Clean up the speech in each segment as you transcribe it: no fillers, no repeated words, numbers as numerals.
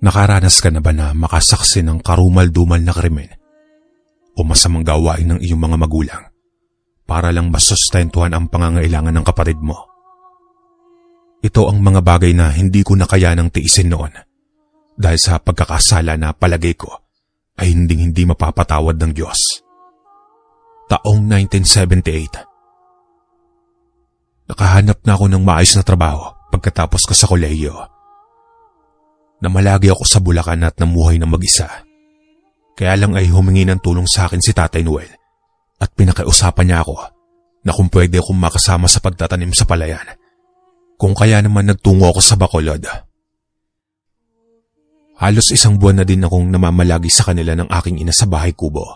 Nakaranas ka na ba na makasaksi ng karumal-dumal na krimen o masamang gawain ng iyong mga magulang para lang masustentuhan ang pangangailangan ng kapatid mo? Ito ang mga bagay na hindi ko na kayanang tiisin noon dahil sa pagkakasala na palagay ko ay hindi mapapatawad ng Diyos. Taong 1978. Nakahanap na ako ng maayos na trabaho pagkatapos ko sa kolehiyo. Namalagi ako sa Bulacan at namuhay ng mag-isa. Kaya lang ay humingi ng tulong sa akin si Tatay Noel at pinakiusapan niya ako na kung pwede akong makasama sa pagtatanim sa palayan. Kung kaya naman nagtungo ako sa Bacolod. Halos 1 buwan na din akong namamalagi sa kanila ng aking ina sa bahay kubo.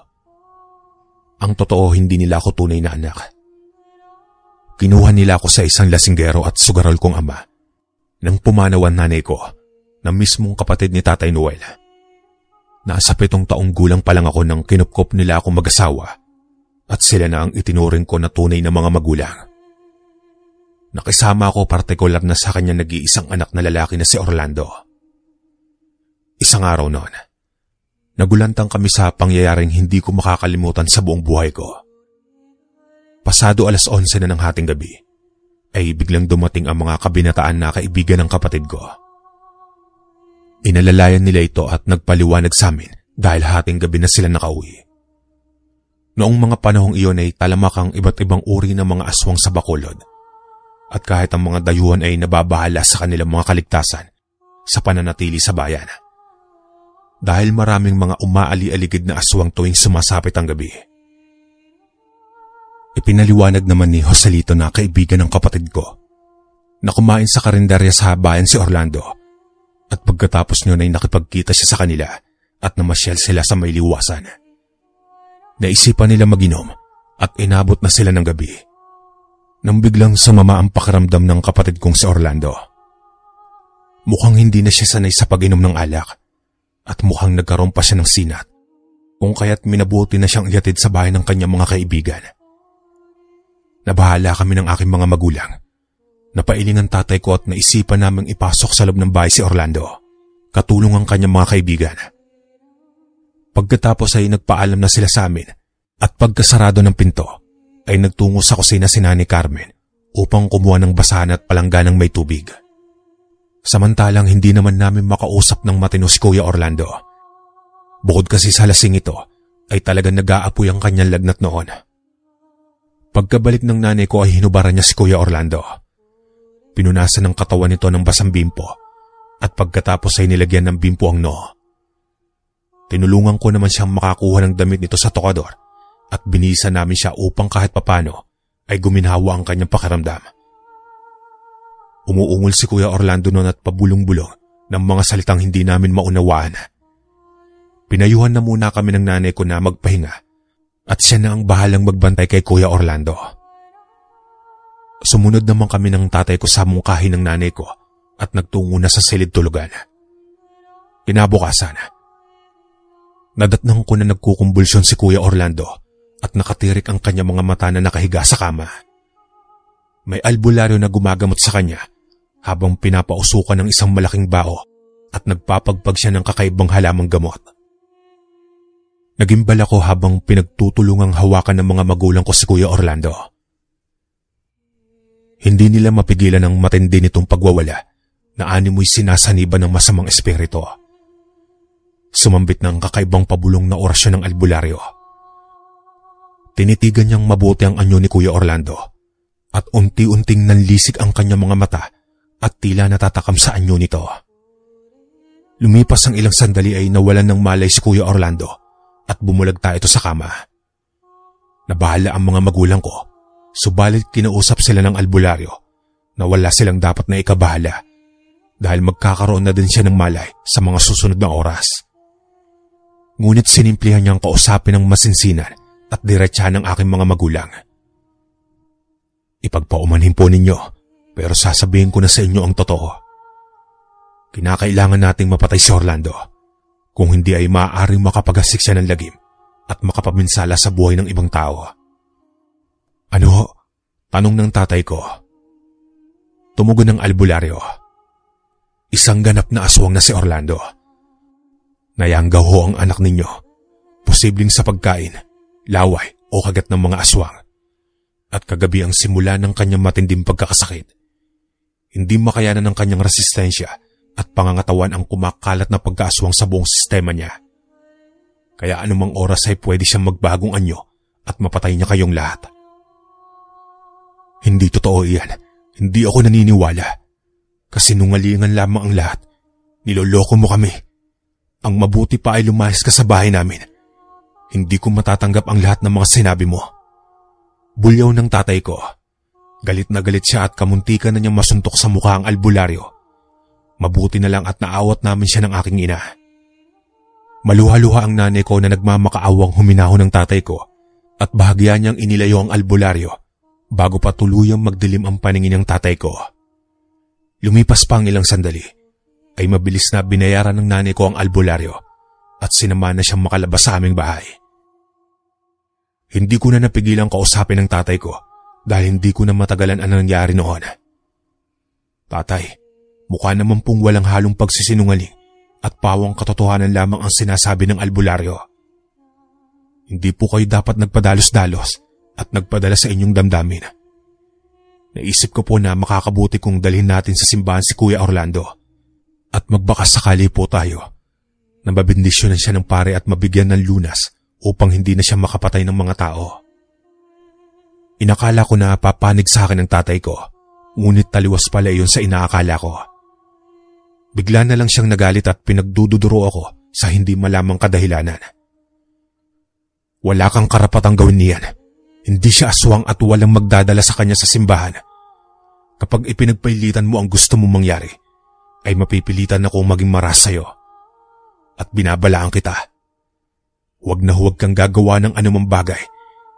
Ang totoo, hindi nila ako tunay na anak. Kinuha nila ako sa isang lasinggero at sugarol kong ama nang pumanaw ang nanay ko na mismong kapatid ni Tatay Noel. Nasa 7 taong gulang pa lang ako nang kinupkop nila akong mag-asawa at sila na ang itinuring ko na tunay na mga magulang. Nakisama ako partikular na sa kanya nag-iisang anak na lalaki na si Orlando. Isang araw noon, nagulantang kami sa pangyayaring hindi ko makakalimutan sa buong buhay ko. Pasado 11:00 na ng hating gabi, ay biglang dumating ang mga kabinataan na kaibigan ng kapatid ko. Inalalayan nila ito at nagpaliwanag sa amin dahil hating gabi na sila nakauwi. Noong mga panahong iyon ay talamak ang iba't ibang uri ng mga aswang sa Bacolod at kahit ang mga dayuhan ay nababahala sa kanilang mga kaligtasan sa pananatili sa bayan. Dahil maraming mga umaali-aligid na aswang tuwing sumasapit ang gabi. Ipinaliwanag naman ni Joselito na kaibigan ng kapatid ko na kumain sa karinderya sa bayan si Orlando at pagkatapos niyon ay nakipagkita siya sa kanila at namasyal sila sa may liwasan. Naisipan nila mag-inom at inabot na sila ng gabi nang biglang sumama ang pakiramdam ng kapatid kong si Orlando. Mukhang hindi na siya sanay sa pag-inom ng alak at mukhang nagkaroon pa siya ng sinat kung kaya't minabuti na siyang ihatid sa bahay ng kanyang mga kaibigan. Nabahala kami ng aking mga magulang. Napailing ang tatay ko at naisipan naming ipasok sa loob ng bahay si Orlando, katulong ang kanyang mga kaibigan. Pagkatapos ay nagpaalam na sila sa amin at pagkasarado ng pinto ay nagtungo sa kusina si Nanay Carmen upang kumuha ng basahan at palangganang may tubig. Samantalang hindi naman namin makausap ng matino si Kuya Orlando. Bukod kasi sa lasing ito ay talagang nag-aapoy ang kanyang lagnat noon. Pagkabalik ng nanay ko ay hinubaran niya si Kuya Orlando. Pinunasan ng katawan nito ng basang bimpo at pagkatapos ay nilagyan ng bimpo ang noo. Tinulungan ko naman siyang makakuha ng damit nito sa tokador at binisa namin siya upang kahit papano ay guminhawa ang kanyang pakiramdam. Umuungol si Kuya Orlando noon at pabulong-bulong ng mga salitang hindi namin maunawaan. Pinayuhan na muna kami ng nanay ko na magpahinga at siya na ang bahalang magbantay kay Kuya Orlando. Sumunod naman kami ng tatay ko sa mungkahi ng nanay ko at nagtungo na sa silid tulugan. Kinabukasan, nadatnang ko na nagkukumbulsyon si Kuya Orlando at nakatirik ang kanyang mga mata na nakahiga sa kama. May albularyo na gumagamot sa kanya habang pinapausukan ng isang malaking bao at nagpapagpag siya ng kakaibang halamang gamot. Nagimbal ako habang pinagtutulungang hawakan ng mga magulang ko si Kuya Orlando. Hindi nila mapigilan ang matindi nitong pagwawala na animoy sinasaniban ng masamang espiritu. Sumambit ng kakaibang pabulong na orasyon ng albularyo. Tinitigan niyang mabuti ang anyo ni Kuya Orlando at unti-unting nanlisik ang kanyang mga mata at tila natatakam sa anyo nito. Lumipas ang ilang sandali ay nawalan ng malay si Kuya Orlando at bumulagta ito sa kama. Nabahala ang mga magulang ko, subalit kinausap sila ng albularyo na wala silang dapat na ikabahala dahil magkakaroon na din siya ng malay sa mga susunod na oras. Ngunit sinimplihan niyang kausapin ng masinsinan at diretsahan ng aking mga magulang. Ipagpaumanhin po ninyo, pero sasabihin ko na sa inyo ang totoo. Kinakailangan nating mapatay si Orlando. Kung hindi ay maaaring makapagasik siya ng lagim at makapaminsala sa buhay ng ibang tao. Ano? Tanong ng tatay ko. Tumugon ng albularyo. Isang ganap na aswang na si Orlando Nayanggaw ho ang anak ninyo, posibleng sa pagkain, laway o kagat ng mga aswang. At kagabi ang simula ng kanyang matinding pagkakasakit. Hindi makayanan ng kanyang resistensya at pangangatawan ang kumakalat na pagkaaswang sa buong sistema niya. Kaya anumang oras ay pwede siyang magbagong anyo at mapatay niya kayong lahat. Hindi totoo iyan. Hindi ako naniniwala. Kasinungalingan lamang ang lahat. Niloloko mo kami. Ang mabuti pa ay lumayas ka sa bahay namin. Hindi ko matatanggap ang lahat ng mga sinabi mo. Bulyaw ng tatay ko. Galit na galit siya at kamuntikan na niyang masuntok sa mukha ang albularyo. Mabuti na lang at naawat namin siya ng aking ina. Maluha-luha ang nanay ko na nagmamakaawang huminaho ng tatay ko at bahagya niyang inilayo ang albularyo bago pa tuluyang magdilim ang paningin ng tatay ko. Lumipas pa ang ilang sandali ay mabilis na binayaran ng nanay ko ang albularyo at sinama na siyang makalabas sa aming bahay. Hindi ko na napigilang kausapin ng tatay ko dahil hindi ko na matagalan ang nangyari noon. Tatay, mukha naman pong walang halong pagsisinungaling at pawang katotohanan lamang ang sinasabi ng albularyo. Hindi po kayo dapat nagpadalos-dalos at nagpadala sa inyong damdamin. Naisip ko po na makakabuti kung dalhin natin sa simbahan si Kuya Orlando at magbakas sakali po tayo na mabindisyonan siya ng pare at mabigyan ng lunas upang hindi na siya makapatay ng mga tao. Inakala ko na papanig sa akin ng tatay ko, ngunit taliwas pala iyon sa inaakala ko. Bigla na lang siyang nagalit at pinagdududuro ako sa hindi malamang kadahilanan. Wala kang karapatang gawin niyan. Hindi siya aswang at walang magdadala sa kanya sa simbahan. Kapag ipinagpailitan mo ang gusto mong mangyari, ay mapipilitan akong maging maras sa'yo. At binabalaan kita. Huwag na huwag kang gagawa ng anumang bagay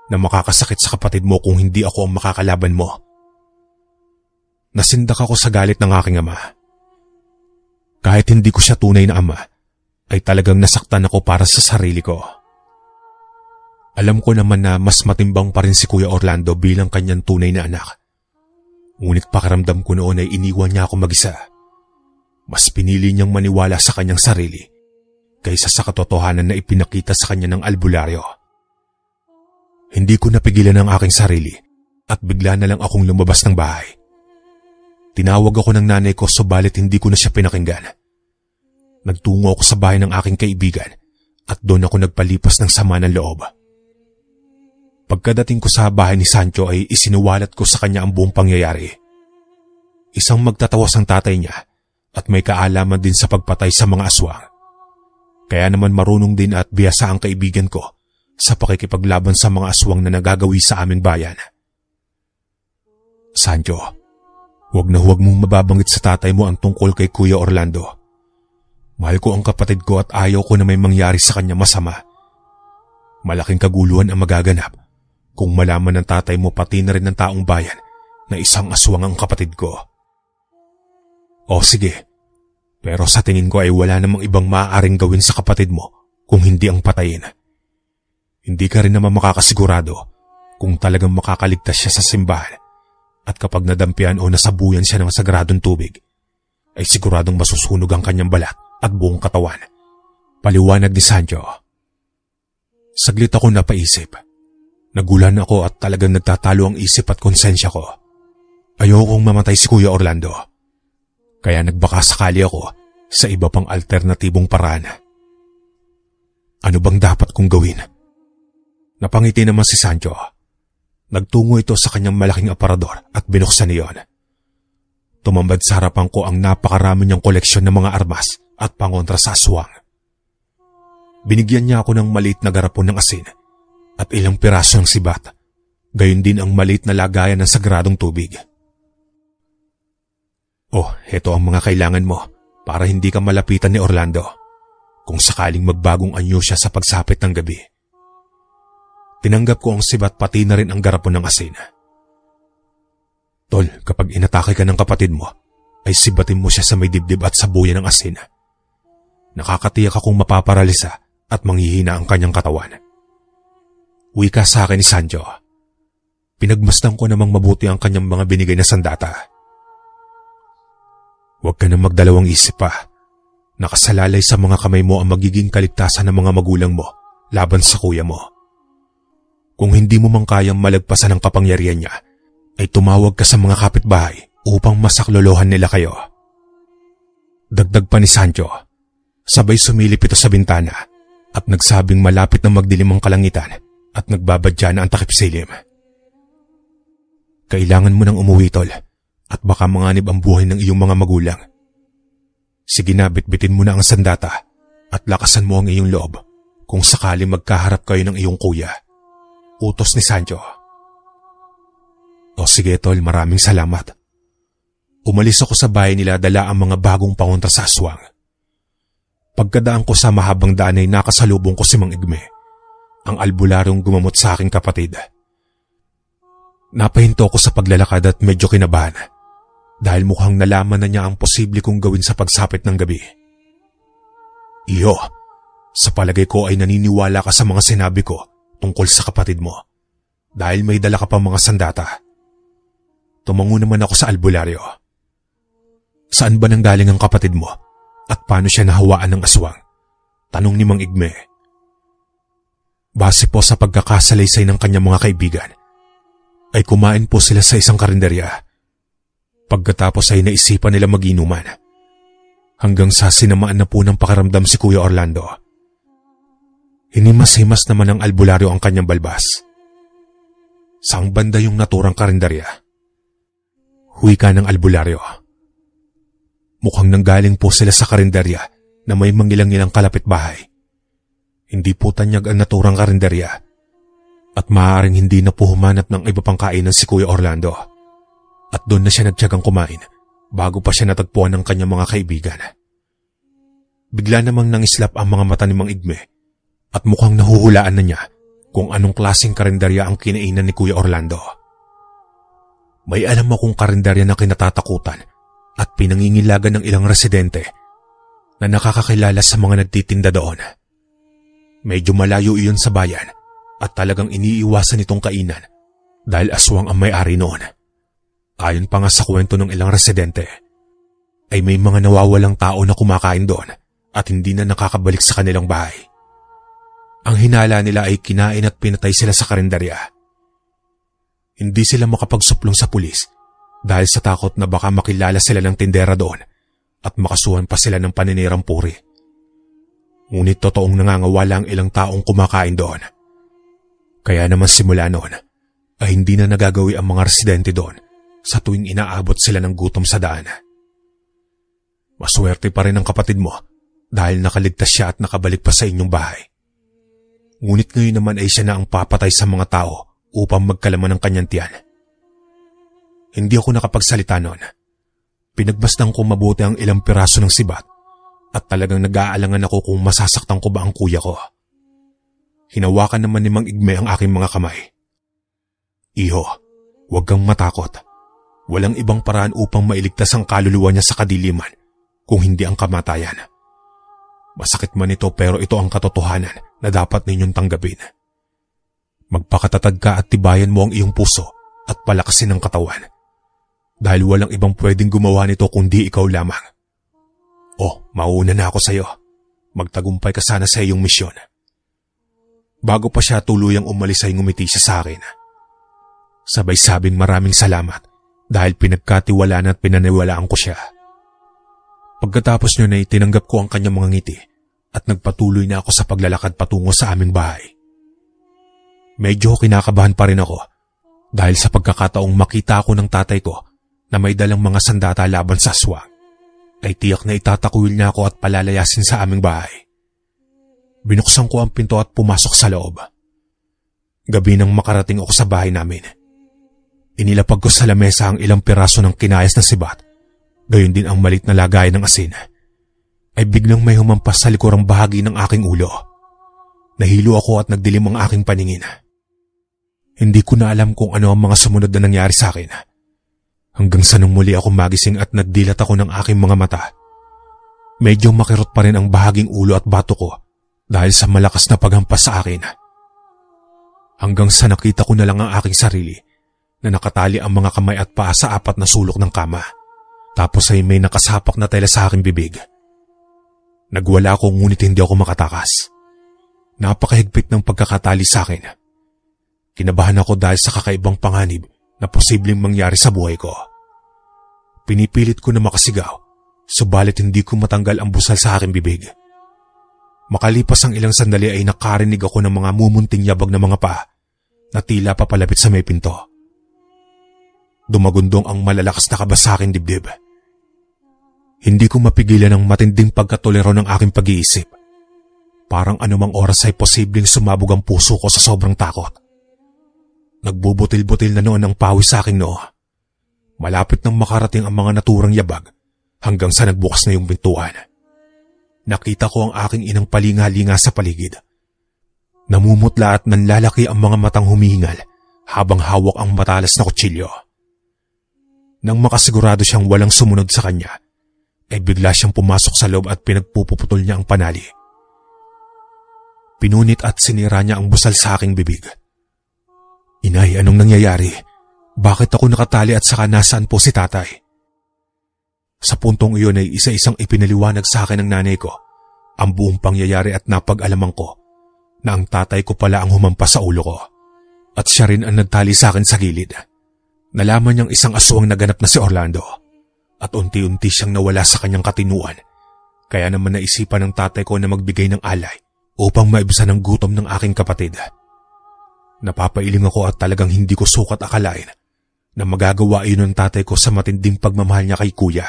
na makakasakit sa kapatid mo kung hindi ako ang makakalaban mo. Nasindak ako sa galit ng aking ama. Kahit hindi ko siya tunay na ama, ay talagang nasaktan ako para sa sarili ko. Alam ko naman na mas matimbang pa rin si Kuya Orlando bilang kanyang tunay na anak. Ngunit pakiramdam ko noon ay iniwan niya ako mag-isa. Mas pinili niyang maniwala sa kanyang sarili kaysa sa katotohanan na ipinakita sa kanya ng albularyo. Hindi ko napigilan ang aking sarili at bigla na lang akong lumabas ng bahay. Tinawag ako ng nanay ko subalit hindi ko na siya pinakinggan. Nagtungo ako sa bahay ng aking kaibigan at doon ako nagpalipas ng sama ng loob. Pagkadating ko sa bahay ni Sancho ay isinuwalat ko sa kanya ang buong pangyayari. Isang magtatawas ang tatay niya at may kaalaman din sa pagpatay sa mga aswang. Kaya naman marunong din at biyasa ang kaibigan ko sa pakikipaglaban sa mga aswang na nagagawi sa aming bayan. Sancho, huwag na huwag mong mababanggit sa tatay mo ang tungkol kay Kuya Orlando. Mahal ko ang kapatid ko at ayaw ko na may mangyari sa kanya masama. Malaking kaguluhan ang magaganap kung malaman ng tatay mo pati na rin ng taong bayan na isang aswang ang kapatid ko. O sige, pero sa tingin ko ay wala namang ibang maaaring gawin sa kapatid mo kung hindi ang patayin. Hindi ka rin naman makakasigurado kung talagang makakaligtas siya sa simbahan at kapag nadampian o nasabuyan siya ng sagradong tubig, ay siguradong masusunog ang kanyang balat at buong katawan. Paliwanag ni Sancho. Saglit ako napaisip. Nagulan ako at talagang nagtatalo ang isip at konsensya ko. Ayokong mamatay si Kuya Orlando. Kaya nagbaka sakali ako sa iba pang alternatibong paraan. Ano bang dapat kong gawin? Napangiti naman si Sancho. Nagtungo ito sa kanyang malaking aparador at binuksan niyon. Tumambad sa harapan ko ang napakarami niyang koleksyon ng mga armas at pangontra sa aswang. Binigyan niya ako ng maliit na garapon ng asin at ilang piraso ng sibat, gayon din ang maliit na lagayan ng sagradong tubig. Oh, heto ang mga kailangan mo para hindi ka malapitan ni Orlando kung sakaling magbagong anyo siya sa pagsapit ng gabi. Tinanggap ko ang sibat pati na rin ang garapon ng asin. Tol, kapag inatake ka ng kapatid mo, ay sibatin mo siya sa may dibdib at sabuyan ng asin. Nakakatiyak akong mapaparalisa at manghihina ang kanyang katawan. Wika sa akin ni Sancho. Pinagmasdan ko namang mabuti ang kanyang mga binigay na sandata. Huwag ka na magdalawang isip pa. Nakasalalay sa mga kamay mo ang magiging kaligtasan ng mga magulang mo laban sa kuya mo. Kung hindi mo man kayang malagpasan ang kapangyarihan niya, ay tumawag ka sa mga kapitbahay upang masaklolohan nila kayo. Dagdag pa ni Sancho, sabay sumilip ito sa bintana at nagsabing malapit na magdilim ang kalangitan at nagbabadya na ang takip silim. Kailangan mo nang umuwi, tol, at baka manganib ang buhay ng iyong mga magulang. Sige na, bitbitin mo na ang sandata at lakasan mo ang iyong loob kung sakali magkaharap kayo ng iyong kuya. Utos ni Sancho. O sige, tol, maraming salamat. Umalis ako sa bahay nila, dala ang mga bagong pangontra sa aswang. Pagkadaan ko sa mahabang daan ay nakasalubong ko si Mang Igme, ang albularyong gumamot sa aking kapatid. Napahinto ko sa paglalakad at medyo kinabahan dahil mukhang nalaman na niya ang posible kong gawin sa pagsapit ng gabi. Iyo, sa palagay ko ay naniniwala ka sa mga sinabi ko tungkol sa kapatid mo dahil may dala ka pa mga sandata. Tumango naman ako sa albularyo. Saan ba nanggaling ang kapatid mo at paano siya nahawaan ng aswang? Tanong ni Mang Igme. Base po sa pagkakasalaysay ng kanyang mga kaibigan, ay kumain po sila sa isang karinderya. Pagkatapos ay naisipan nila mag-inuman. Hanggang sa sinamaan na po ng pakiramdam si Kuya Orlando. Hinimas-himas naman ng albularyo ang kanyang balbas. Saang banda yung naturang karinderya? Huwika ng albularyo. Mukhang nanggaling po sila sa karinderya na may mangilang-ilang kalapit-bahay. Hindi po tanyag ang naturang karinderya at maaaring hindi na po humanap ng iba pang kainan si Kuya Orlando. At doon na siya nagtiyagang kumain bago pa siya natagpuan ng kanyang mga kaibigan. Bigla namang nangislap ang mga mata ni Mang Igme at mukhang nahuhulaan na niya kung anong klaseng karinderya ang kinainan ni Kuya Orlando. May alam akong karinderya na kinatatakutan at pinangingilagan ng ilang residente na nakakakilala sa mga nagtitinda doon. Medyo malayo iyon sa bayan at talagang iniiwasan itong kainan dahil aswang ang may-ari noon. Ayon pa nga sa kwento ng ilang residente, ay may mga nawawalang tao na kumakain doon at hindi na nakakabalik sa kanilang bahay. Ang hinala nila ay kinain at pinatay sila sa karinderya. Hindi sila makapagsuplong sa pulis dahil sa takot na baka makilala sila ng tindera doon at makasuhan pa sila ng paninirang puri. Ngunit totoong nangangawala ang ilang taong kumakain doon. Kaya naman simula noon ay hindi na nagagawi ang mga residente doon sa tuwing inaabot sila ng gutom sa daan. Maswerte pa rin ang kapatid mo dahil nakaligtas siya at nakabalik pa sa inyong bahay. Ngunit ngayon naman ay siya na ang papatay sa mga tao upang magkalaman ng kanyang tiyan. Hindi ako nakapagsalita noon. Pinagbastan ko mabuti ang ilang piraso ng sibat at talagang nag-aalangan ako kung masasaktan ko ba ang kuya ko. Hinawakan naman ni Mang Igme ang aking mga kamay. Iho, huwag kang matakot. Walang ibang paraan upang mailigtas ang kaluluwa niya sa kadiliman kung hindi ang kamatayan. Masakit man ito pero ito ang katotohanan na dapat ninyong tanggapin. Magpakatatag ka at tibayan mo ang iyong puso at palakasin ang katawan. Dahil walang ibang pwedeng gumawa nito kundi ikaw lamang. Oh, mauna na ako sa iyo. Magtagumpay ka sana sa iyong misyon. Bago pa siya tuluyang umalis ay ngumiti siya sa akin. Sabay sabing maraming salamat dahil pinagkatiwalaan at pinaniwalaan ko siya. Pagkatapos niyo na itinanggap ko ang kanyang mga ngiti at nagpatuloy na ako sa paglalakad patungo sa aming bahay. Medyo kinakabahan pa rin ako dahil sa pagkakataong makita ako ng tatay ko na may dalang mga sandata laban sa aswang, ay tiyak na itatakwil niya ako at palalayasin sa aming bahay. Binuksan ko ang pinto at pumasok sa loob. Gabi nang makarating ako sa bahay namin. Inilapag ko sa lamesa ang ilang piraso ng kinayas na sibat, gayon din ang malit na lagayan ng asin. Ay biglang may humampas sa likurang bahagi ng aking ulo. Nahilo ako at nagdilim ang aking paningin. Hindi ko na alam kung ano ang mga sumunod na nangyari sa akin. Hanggang sa nung muli ako magising at nagdilat ako ng aking mga mata. Medyo makirot pa rin ang bahaging ulo at bato ko dahil sa malakas na paghampas sa akin. Hanggang sa nakita ko na lang ang aking sarili na nakatali ang mga kamay at paa sa apat na sulok ng kama. Tapos ay may nakasapak na tela sa aking bibig. Nagwala ako ngunit hindi ako makatakas. Napakahigpit ng pagkakatali sa akin. Kinabahan ako dahil sa kakaibang panganib na posibleng mangyari sa buhay ko. Pinipilit ko na makasigaw, subalit hindi ko matanggal ang busal sa aking bibig. Makalipas ang ilang sandali ay nakarinig ako ng mga mumunting yabag na mga paa na tila papalapit sa may pinto. Dumagundong ang malalakas na kaba sa aking dibdib. Hindi ko mapigilan ang matinding pagkatolero ng aking pag-iisip. Parang anumang oras ay posibleng sumabog ang puso ko sa sobrang takot. Nagbubutil-butil na noon ang pawis sa aking noo. Malapit nang makarating ang mga naturang yabag hanggang sa nagbukas na yung pintuan. Nakita ko ang aking inang palinga-linga sa paligid. Namumutla at nanlalaki ang mga matang humihingal habang hawak ang matalas na kutsilyo. Nang makasigurado siyang walang sumunod sa kanya, ay bigla siyang pumasok sa loob at pinagpuputol niya ang panali. Pinunit at sinira niya ang busal sa aking bibig. Inay, anong nangyayari? Bakit ako nakatali at saka nasaan po si tatay? Sa puntong iyon ay isa-isang ipinaliwanag sa akin ng nanay ko ang buong pangyayari at napag-alaman ko na ang tatay ko pala ang humampas sa ulo ko at siya rin ang nagtali sa akin sa gilid. Nalaman niyang isang aswang naganap na si Orlando at unti-unti siyang nawala sa kanyang katinuan, kaya naman naisipan ng tatay ko na magbigay ng alay upang maibsan ang gutom ng aking kapatid. Napapailing ako at talagang hindi ko sukat akalain na magagawa iyon ng tatay ko sa matinding pagmamahal niya kay kuya.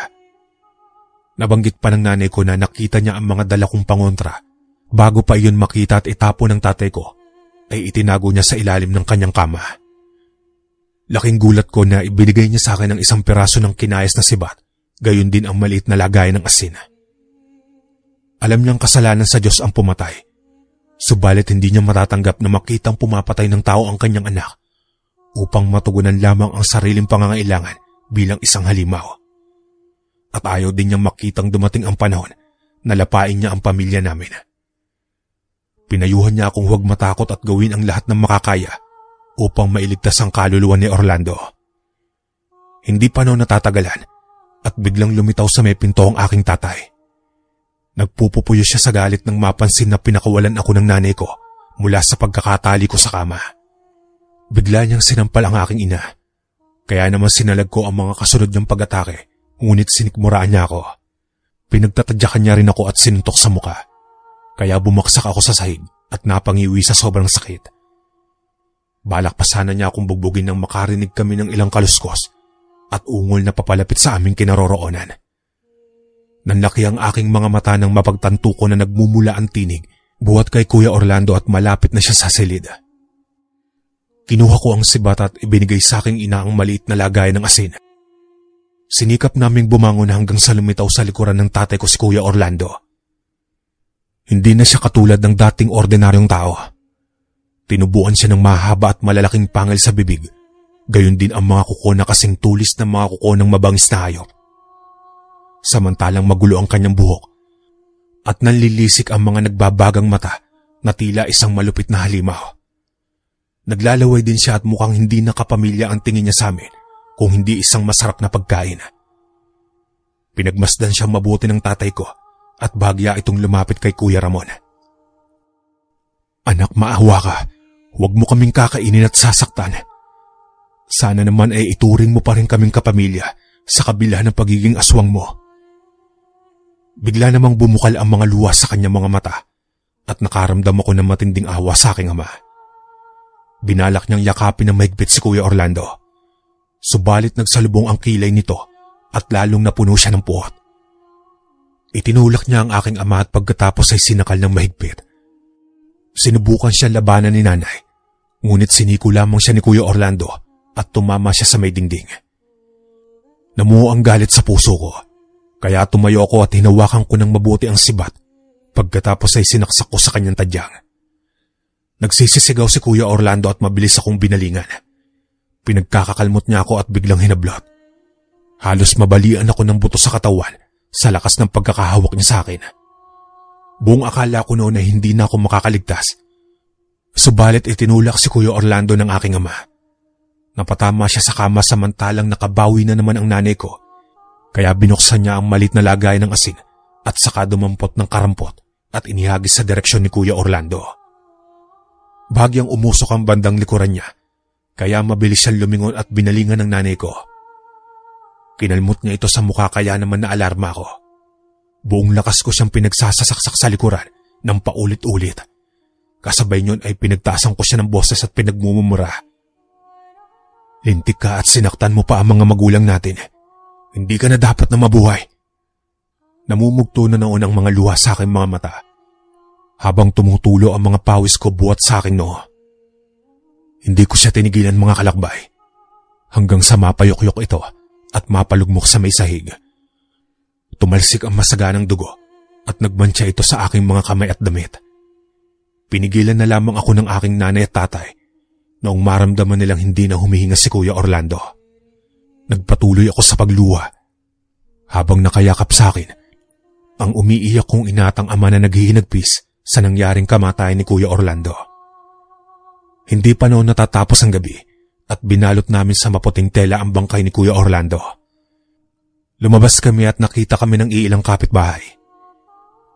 Nabanggit pa ng nanay ko na nakita niya ang mga dala kong pangontra. Bago pa iyon makita at itapo ng tatay ko, ay itinago niya sa ilalim ng kanyang kama. Laking gulat ko na ibinigay niya sa akin ang isang piraso ng kinayas na sibat, gayon din ang maliit na lagayan ng asin. Alam niyang kasalanan sa Diyos ang pumatay, subalit hindi niya matatanggap na makitang pumapatay ng tao ang kanyang anak upang matugunan lamang ang sariling pangangailangan bilang isang halimaw. At ayaw din niyang makitang dumating ang panahon na lapain niya ang pamilya namin. Pinayuhan niya akong huwag matakot at gawin ang lahat ng makakaya upang mailigtas ang kaluluwa ni Orlando. Hindi pa natatagalan at biglang lumitaw sa may pinto ang aking tatay. Nagpupupuyo siya sa galit nang mapansin na pinakawalan ako ng nanay ko mula sa pagkakatali ko sa kama. Bigla niyang sinampal ang aking ina, kaya naman sinalag ko ang mga kasunod niyang pag-atake, ngunit sinikmuraan niya ako. Pinagtatadyakan niya rin ako at sinuntok sa muka, kaya bumaksak ako sa sahig at napangiwi sa sobrang sakit. Balak pa sana niya akong bugbugin nang makarinig kami ng ilang kaluskos at ungol na papalapit sa aming kinaroroonan. Nanlaki ang aking mga mata nang mapagtanto ko na nagmumula ang tinig buhat kay Kuya Orlando at malapit na siya sa silid. Kinuha ko ang sibat at ibinigay sa aking ina ang maliit na lagayan ng asin. Sinikap naming bumangon hanggang sa lumitaw sa likuran ng tatay ko si Kuya Orlando. Hindi na siya katulad ng dating ordinaryong tao. Tinubuan siya ng mahaba at malalaking pangil sa bibig, gayon din ang mga kuko na kasing tulis ng mga kuko ng mabangis na hayop. Samantalang magulo ang kanyang buhok at nanlilisik ang mga nagbabagang mata na tila isang malupit na halimaw. Naglalaway din siya at mukhang hindi nakapamilya ang tingin niya sa amin kung hindi isang masarap na pagkain. Pinagmasdan siyang mabuti ng tatay ko at bahagya itong lumapit kay Kuya Ramon. Anak, maawa ka. Huwag mo kaming kakainin at sasaktan. Sana naman ay ituring mo pa rin kaming kapamilya sa kabila ng pagiging aswang mo. Bigla namang bumukal ang mga luha sa kanyang mga mata at nakaramdam ako ng matinding awa sa aking ama. Binalak niyang yakapin ng mahigpit si Kuya Orlando. Subalit nagsalubong ang kilay nito at lalong napuno siya ng puot. Itinulak niya ang aking ama at pagkatapos ay sinakal ng mahigpit. Sinubukan siya labanan ni nanay, ngunit siniko lamang siya ni Kuya Orlando at tumama siya sa may dingding. Namuo ang galit sa puso ko, kaya tumayo ako at hinawakan ko ng mabuti ang sibat pagkatapos ay sinaksak ko sa kanyang tadyang. Nagsisisigaw si Kuya Orlando at mabilis akong binalingan. Pinagkakakalmot niya ako at biglang hinablot. Halos mabalian ako ng buto sa katawan sa lakas ng pagkakahawak niya sa akin. Buong akala ko noon na hindi na ako makakaligtas. Subalit itinulak si Kuya Orlando ng aking ama. Napatama siya sa kama samantalang nakabawi na naman ang nanay ko, kaya binuksan niya ang malit na lagay ng asin at saka dumampot ng karampot at inihagis sa direksyon ni Kuya Orlando. Bahagyang umusok ang bandang likuran niya, kaya mabilis siyang lumingon at binalingan ng nanay ko. Kinalmot niya ito sa mukha kaya naman naalarma ako. Buong lakas ko siyang pinagsasasaksak sa likuran ng paulit-ulit. Kasabay niyon ay pinagtaasan ko siya ng boses at pinagmumura. Lintik ka at sinaktan mo pa ang mga magulang natin. Hindi ka na dapat na mabuhay. Namumugto na noon ang mga luha sa aking mga mata, habang tumutulo ang mga pawis ko buwat sa aking noo. Hindi ko siya tinigilan mga kalakbay, hanggang sa mapayok-yok ito at mapalugmok sa may sahig. Tumalsik ang masaganang dugo at nagmantsa ito sa aking mga kamay at damit. Pinigilan na lamang ako ng aking nanay at tatay noong maramdaman nilang hindi na humihinga si Kuya Orlando. Nagpatuloy ako sa pagluha. Habang nakayakap sa akin, ang umiiyak kong inatang ama na naghihinagpis sa nangyaring kamatayan ni Kuya Orlando. Hindi pa noon natatapos ang gabi at binalot namin sa maputing tela ang bangkay ni Kuya Orlando. Lumabas kami at nakita kami ng iilang kapitbahay.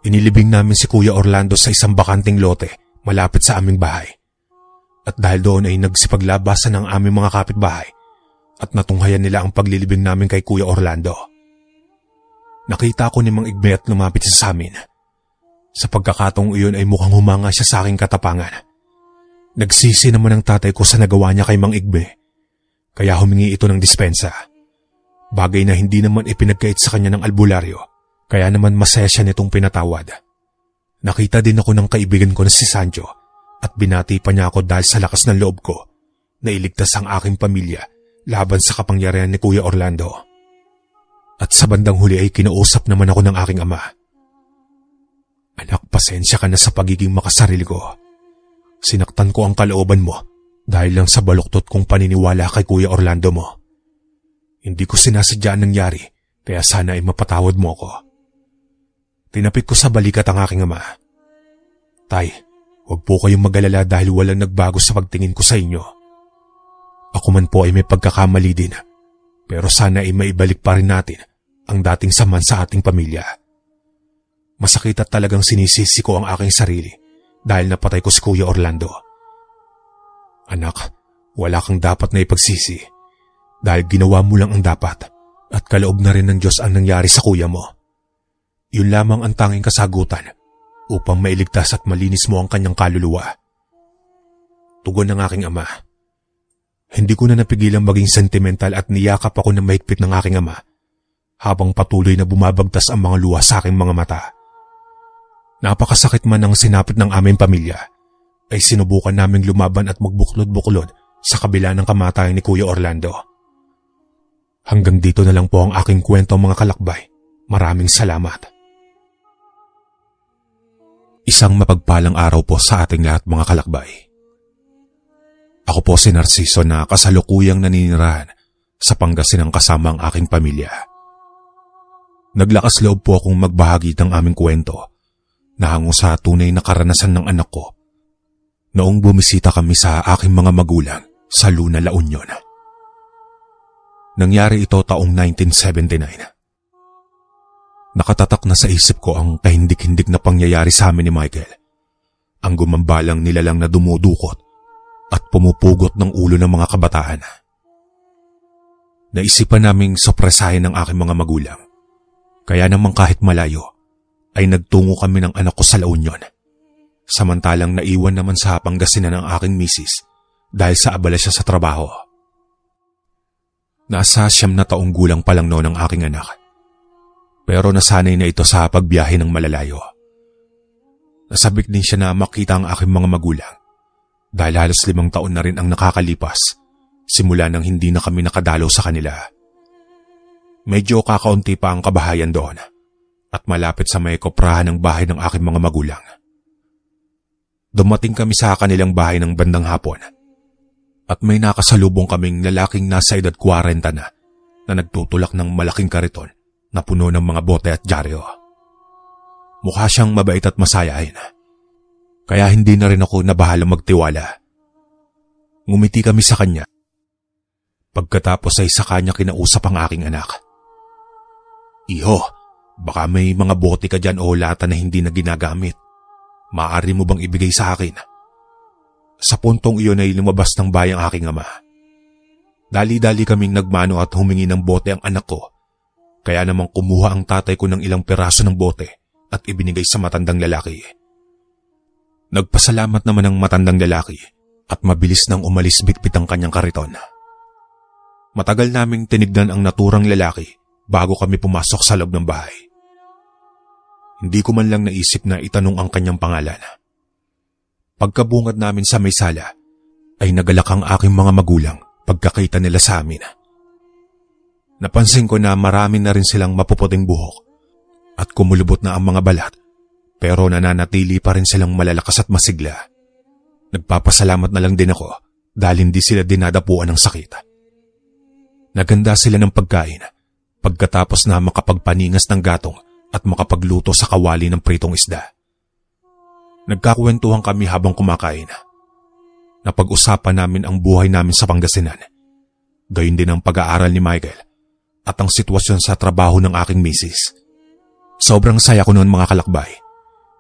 Inilibing namin si Kuya Orlando sa isang bakanting lote malapit sa aming bahay. At dahil doon ay nagsipaglabasan ang aming mga kapitbahay at natunghayan nila ang paglilibing namin kay Kuya Orlando. Nakita ko ni Mang Igme at lumapit siya sa amin. Sa pagkakataong iyon ay mukhang humanga siya sa aking katapangan. Nagsisi naman ang tatay ko sa nagawa niya kay Mang Igme, kaya humingi ito ng dispensa. Bagay na hindi naman ipinagkait sa kanya ng albularyo, kaya naman masaya siya nitong pinatawad. Nakita din ako ng kaibigan ko na si Sancho at binati pa niya ako dahil sa lakas ng loob ko na iligtas ang aking pamilya laban sa kapangyarihan ni Kuya Orlando. At sa bandang huli ay kinausap naman ako ng aking ama. Anak, pasensya ka na sa pagiging makasarili ko. Sinaktan ko ang kalooban mo dahil lang sa baluktot kong paniniwala kay Kuya Orlando mo. Hindi ko sinasadya ang nangyari, kaya sana ay mapatawad mo ako. Tinapik ko sa balikat ang aking ama. Tay, huwag po kayong mag-alala dahil walang nagbago sa pagtingin ko sa inyo. Ako man po ay may pagkakamali din, pero sana ay maibalik pa rin natin ang dating saman sa ating pamilya. Masakit at talagang sinisisi ko ang aking sarili dahil napatay ko si Kuya Orlando. Anak, wala kang dapat na ipagsisi dahil ginawa mo lang ang dapat at kaloob na rin ng Diyos ang nangyari sa kuya mo. Yun lamang ang tanging kasagutan upang mailigtas at malinis mo ang kanyang kaluluwa. Tugon ng aking ama. Hindi ko na napigilang maging sentimental at niyakap ako ng mahigpit ng aking ama habang patuloy na bumabagtas ang mga luha sa aking mga mata. Napakasakit man ang sinapit ng aming pamilya, ay sinubukan naming lumaban at magbuklod-buklod sa kabila ng kamatayan ni Kuya Orlando. Hanggang dito na lang po ang aking kwento mga kalakbay. Maraming salamat. Isang mapagpalang araw po sa ating lahat mga kalakbay. Ako po si Narciso na kasalukuyang naninirahan sa Pangasinan kasama ang aking pamilya. Naglakas loob po akong magbahagi ng aming kwento na hango sa tunay na karanasan ng anak ko noong bumisita kami sa aking mga magulang sa Luna, La Union. Nangyari ito taong 1979. Nakatatak na sa isip ko ang kahindik-hindik na pangyayari sa amin ni Michael. Ang gumambalang nilalang na dumudukot at pumupugot ng ulo ng mga kabataan. Naisipan naming sopresahin ng aking mga magulang. Kaya naman kahit malayo, ay nagtungo kami ng anak ko sa La Union. Samantalang naiwan naman sa Pangasinan ng aking misis dahil sa abala siya sa trabaho. Nasa 9 na taong gulang pa lang noon ang aking anak. Pero nasanay na ito sa pagbiyahe ng malalayo. Nasabik din siya na makita ang aking mga magulang dahil halos 5 taon na rin ang nakakalipas simula nang hindi na kami nakadalaw sa kanila. Medyo kakaunti pa ang kabahayan doon at malapit sa may koprahan ng bahay ng aking mga magulang. Dumating kami sa kanilang bahay ng bandang hapon at may nakasalubong kaming lalaking nasa edad 40 na nagtutulak ng malaking kariton na puno ng mga bote at dyaryo. Mukha siyang mabait at masayahin, kaya hindi na rin ako nabahalang magtiwala. Ngumiti kami sa kanya. Pagkatapos ay sa kanya kinausap ang aking anak. Iho, Baka may mga bote ka dyan o lata na hindi na ginagamit. Maaari mo bang ibigay sa akin? Sa puntong iyon ay lumabas ng bahay ang aking ama. Dali-dali kaming nagmano at humingi ng bote ang anak ko. Kaya namang kumuha ang tatay ko ng ilang piraso ng bote at ibinigay sa matandang lalaki. Nagpasalamat naman ang matandang lalaki at mabilis nang umalis bitbit ang kanyang kariton. Matagal naming tinignan ang naturang lalaki bago kami pumasok sa loob ng bahay. Hindi ko man lang naisip na itanong ang kanyang pangalan. Pagkabungad namin sa may sala, ay nagalak ang aking mga magulang pagkakita nila sa amin. Napansin ko na marami na rin silang mapuputing buhok at kumulubot na ang mga balat, pero nananatili pa rin silang malalakas at masigla. Nagpapasalamat na lang din ako dahil hindi sila dinadapuan ng sakit. Naganda sila ng pagkain pagkatapos na makapagpaningas ng gatong at makapagluto sa kawali ng pritong isda. Nagkakwentuhan kami habang kumakain. Napag-usapan namin ang buhay namin sa Pangasinan. Gayon din ang pag-aaral ni Michael at ang sitwasyon sa trabaho ng aking misis. Sobrang saya ko noon mga kalakbay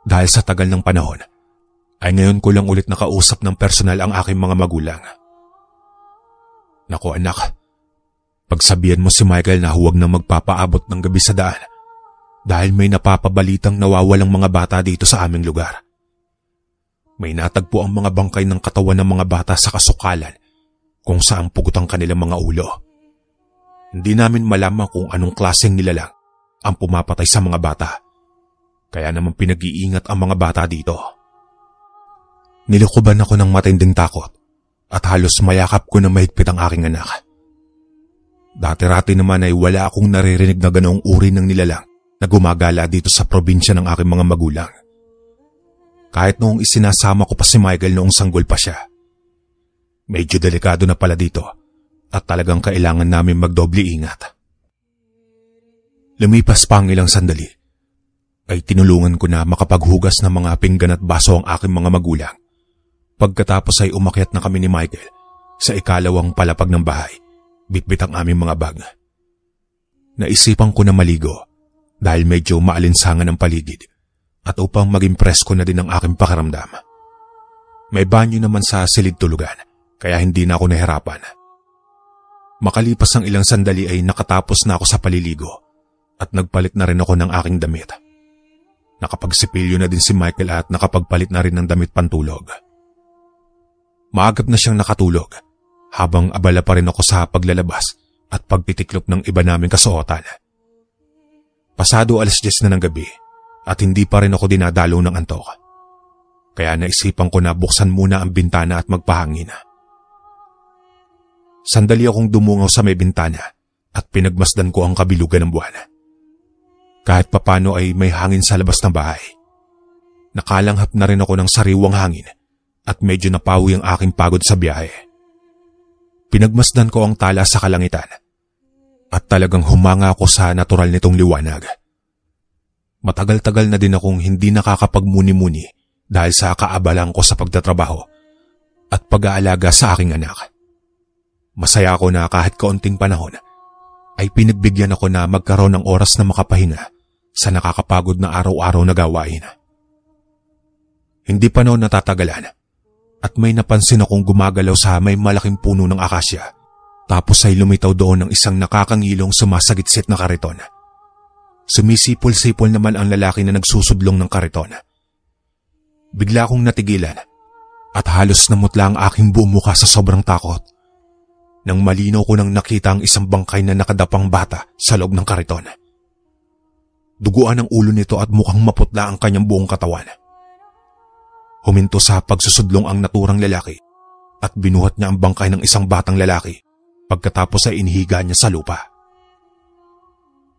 dahil sa tagal ng panahon ay ngayon ko lang ulit nakausap ng personal ang aking mga magulang. Naku anak, pagsabihan mo si Michael na huwag na magpapaabot ng gabi sa daan dahil may napapabalitang nawawalang mga bata dito sa aming lugar. May natagpo ang mga bangkay ng katawan ng mga bata sa kasukalan kung saan pugot ang kanilang mga ulo. Hindi namin malaman kung anong klaseng nilalang ang pumapatay sa mga bata. Kaya naman pinag-iingat ang mga bata dito. Nilukuban ako ng matinding takot at halos mayakap ko na mahigpit ang aking anak. Dati-rati naman ay wala akong naririnig na ganoong uri ng nilalang na gumagala dito sa probinsya ng aking mga magulang. Kahit noong isinasama ko pa si Michael noong sanggol pa siya. Medyo delikado na pala dito at talagang kailangan namin magdoble ingat. Lumipas pa ang ilang sandali ay tinulungan ko na makapaghugas ng mga pinggan at baso ang aking mga magulang. Pagkatapos ay umakyat na kami ni Michael sa ikalawang palapag ng bahay, bitbit ang aming mga bag. Naisipan ko na maligo dahil medyo maalinsangan ang paligid at upang maging presko na din ang aking pakiramdam. May banyo naman sa silid tulugan kaya hindi na ako nahirapan. Makalipas ang ilang sandali ay nakatapos na ako sa paliligo at nagpalit na rin ako ng aking damit. Nakapagsipilyo na din si Michael at nakapagpalit na rin ng damit pantulog. Maagap na siyang nakatulog habang abala pa rin ako sa paglalabas at pagtitiklop ng iba naming kasuotan. Pasado 10:00 na ng gabi at hindi pa rin ako dinadalo ng antok. Kaya naisipan ko na buksan muna ang bintana at magpahangin. Sandali akong dumungaw sa may bintana at pinagmasdan ko ang kabilugan ng buwan. Kahit papano ay may hangin sa labas ng bahay. Nakalanghap na rin ako ng sariwang hangin at medyo napawi ang aking pagod sa biyahe. Pinagmasdan ko ang tala sa kalangitan at talagang humanga ako sa natural nitong liwanag. Matagal-tagal na din akong hindi nakakapagmuni-muni dahil sa kaabalan ko sa pagtatrabaho at pag-aalaga sa aking anak. Masaya ako na kahit kaunting panahon ay pinagbigyan ako na magkaroon ng oras na makapahinga sa nakakapagod na araw-araw na gawain. Hindi pa noon natatagalan at may napansin akong gumagalaw sa may malaking puno ng akasya tapos ay lumitaw doon ng isang nakakangilong sumasagitsit na kariton. Sumisipol-sipol naman ang lalaki na nagsusudlong ng kariton. Bigla akong natigilan at halos namutla ang aking buong mukha sa sobrang takot. Nang malinaw ko nang nakita ang isang bangkay na nakadapang bata sa loob ng kariton. Duguan ang ulo nito at mukhang maputla ang kanyang buong katawan. Huminto sa pagsusudlong ang naturang lalaki at binuhat niya ang bangkay ng isang batang lalaki pagkatapos ay inihiga niya sa lupa.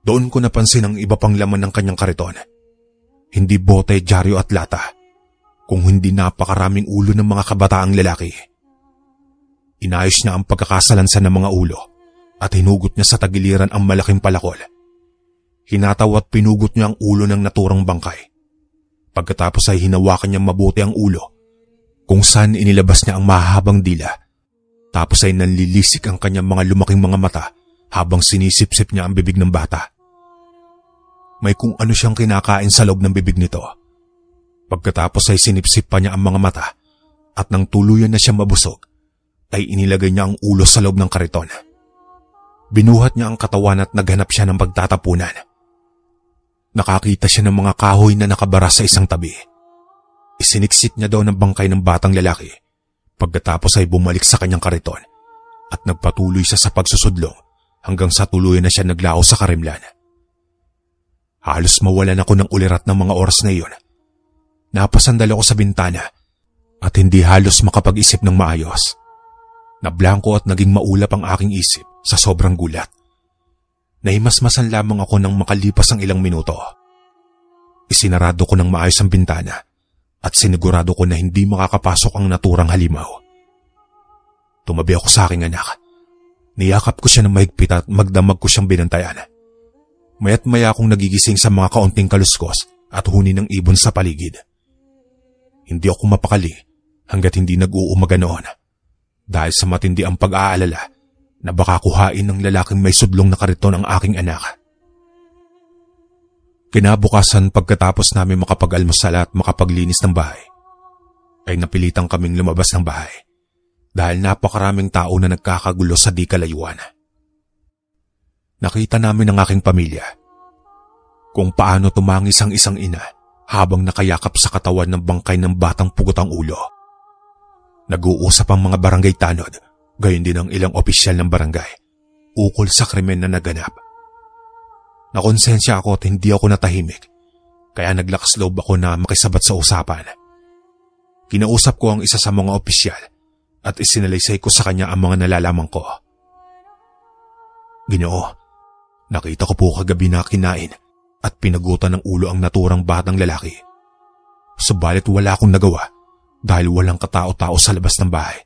Doon ko napansin ang iba pang laman ng kanyang kariton. Hindi bote, dyaryo at lata, kung hindi napakaraming ulo ng mga kabataang lalaki. Inayos niya ang pagkakasalansan ng mga ulo at hinugot niya sa tagiliran ang malaking palakol. Hinataw at pinugot niya ang ulo ng naturang bangkay. Pagkatapos ay hinawakan niya mabuti ang ulo kung saan inilabas niya ang mahabang dila. Tapos ay nanlilisik ang kanyang mga lumaking mga mata habang sinisipsip niya ang bibig ng bata. May kung ano siyang kinakain sa loob ng bibig nito. Pagkatapos ay sinipsip pa niya ang mga mata at nang tuluyan na siya mabusog, ay inilagay niya ang ulo sa loob ng kariton. Binuhat niya ang katawan at naghanap siya ng pagtatapunan. Nakakita siya ng mga kahoy na nakabara sa isang tabi. Isiniksik niya daw ng bangkay ng batang lalaki. Pagkatapos ay bumalik sa kanyang kariton at nagpatuloy siya sa pagsusudlong hanggang sa tuluyan na siya naglao sa karimlan. Halos mawalan ako ng ulirat ng mga oras na iyon. Napasandal ako sa bintana at hindi halos makapag-isip ng maayos. Nablangko at naging maulap ang aking isip sa sobrang gulat. Nahimasmasan lamang ako nang makalipas ang ilang minuto. Isinarado ko ng maayos ang bintana at sinigurado ko na hindi makakapasok ang naturang halimaw. Tumabi ako sa aking anak. Niyakap ko siya ng mahigpit at magdamag ko siyang binantayan. Maya't maya akong nagigising sa mga kaunting kaluskos at huni ng ibon sa paligid. Hindi ako mapakali hanggat hindi nag-uumaga noon dahil sa matindi ang pag-aalala na baka kuhain ng lalaking may sudlong na kariton ang aking anak. Kinabukasan pagkatapos namin makapag-almusal at makapaglinis ng bahay, ay napilitang kaming lumabas ng bahay dahil napakaraming tao na nagkakagulo sa di kalayuan. Nakita namin ang aking pamilya kung paano tumangis ang isang ina habang nakayakap sa katawan ng bangkay ng batang pugot ang ulo. Nag-uusap ang mga barangay tanod, gayon din ang ilang opisyal ng barangay, ukol sa krimen na naganap. Nakonsensya ako at hindi ako natahimik, kaya naglakas loob ako na makisabat sa usapan. Kinausap ko ang isa sa mga opisyal at isinalaysay ko sa kanya ang mga nalalaman ko. Ginoo, nakita ko po kagabi na kinain at pinagutan ng ulo ang naturang batang lalaki. Subalit wala akong nagawa dahil walang katao-tao sa labas ng bahay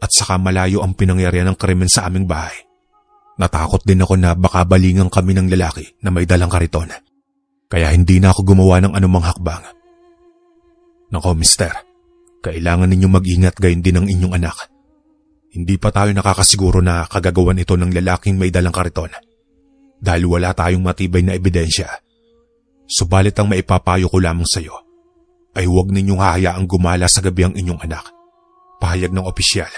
at saka malayo ang pinangyarihan ng krimen sa aming bahay. Natakot din ako na baka balingan kami ng lalaki na may dalang kariton, kaya hindi na ako gumawa ng anumang hakbang. Nako, mister, kailangan ninyong mag-ingat gayon din ang inyong anak. Hindi pa tayo nakakasiguro na kagagawan ito ng lalaking may dalang kariton dahil wala tayong matibay na ebidensya. Subalit ang maipapayo ko lamang sa iyo ay huwag ninyong hahayaang gumala sa gabi ang inyong anak. Pahayag ng opisyal.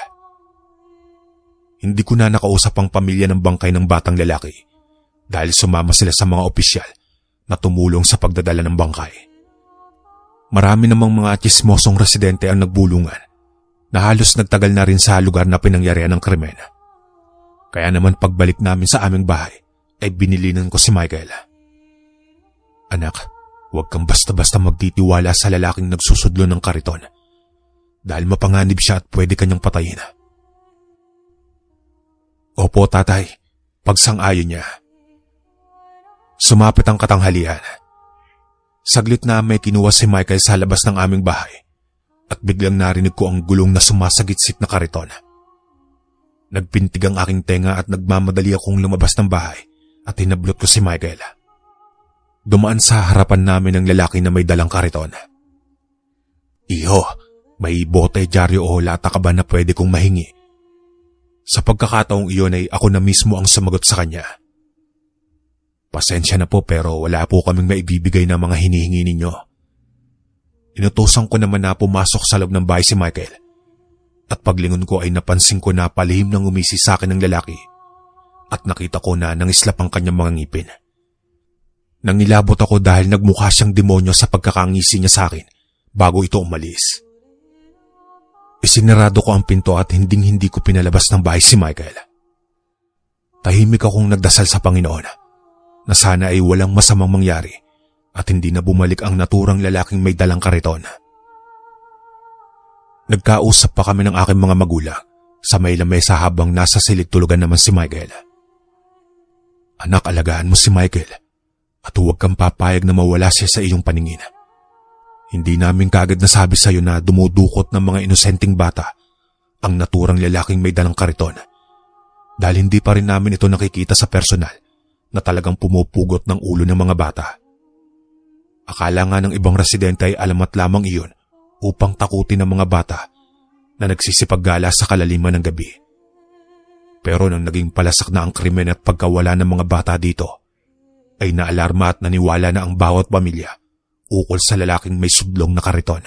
Hindi ko na nakausap ang pamilya ng bangkay ng batang lalaki dahil sumama sila sa mga opisyal na tumulong sa pagdadala ng bangkay. Marami namang mga tsismosong residente ang nagbulungan na halos nagtagal na rin sa lugar na pinangyarihan ng krimen. Kaya naman pagbalik namin sa aming bahay ay binilinan ko si Michael. Anak, huwag kang basta-basta magtitiwala sa lalaking nagsusudlo ng kariton dahil mapanganib siya at pwede kanyang patayin. Opo, tatay, pagsang-ayon niya. Sumapit ang katanghalian. Saglit na may kinuha si Michael sa labas ng aming bahay at biglang narinig ko ang gulong na sumasagitsit na kariton. Nagpintig ang aking tenga at nagmamadali akong lumabas ng bahay at hinablot ko si Michael. Dumaan sa harapan namin ang lalaki na may dalang kariton. Iho, may bote, dyaryo o lata ka ba na pwede kong mahingi? Sa pagkakataong iyon ay ako na mismo ang sumagot sa kanya. Pasensya na po pero wala po kaming maibibigay na mga hinihingi ninyo. Inutusan ko naman na pumasok sa loob ng bahay si Michael at paglingon ko ay napansin ko na palihim nang umisi sa akin ng lalaki at nakita ko na nangislap ang kanyang mga ngipin. Nangilabot ako dahil nagmukha siyang demonyo sa pagkakangisi niya sa akin bago ito umalis. Isinarado ko ang pinto at hinding-hindi ko pinalabas ng bahay si Michael. Tahimik akong nagdasal sa Panginoon na sana ay walang masamang mangyari at hindi na bumalik ang naturang lalaking may dalang kariton. Nagkausap pa kami ng aking mga magulang sa may lamesa habang nasa silid tulugan naman si Michael. Anak, alagaan mo si Michael at huwag kang papayag na mawala siya sa iyong paningin. Hindi namin kaagad nasabi sa iyo na dumudukot ng mga inosenteng bata ang naturang lalaking may dalang kariton dahil hindi pa rin namin ito nakikita sa personal na talagang pumupugot ng ulo ng mga bata. Akala nga ng ibang residente ay alamat lamang iyon upang takutin ng mga bata na nagsisipaggala sa kalaliman ng gabi. Pero nang naging palasak na ang krimen at pagkawala ng mga bata dito, ay naalarma at naniwala na ang bawat pamilya ukol sa lalaking may sudlong na kariton.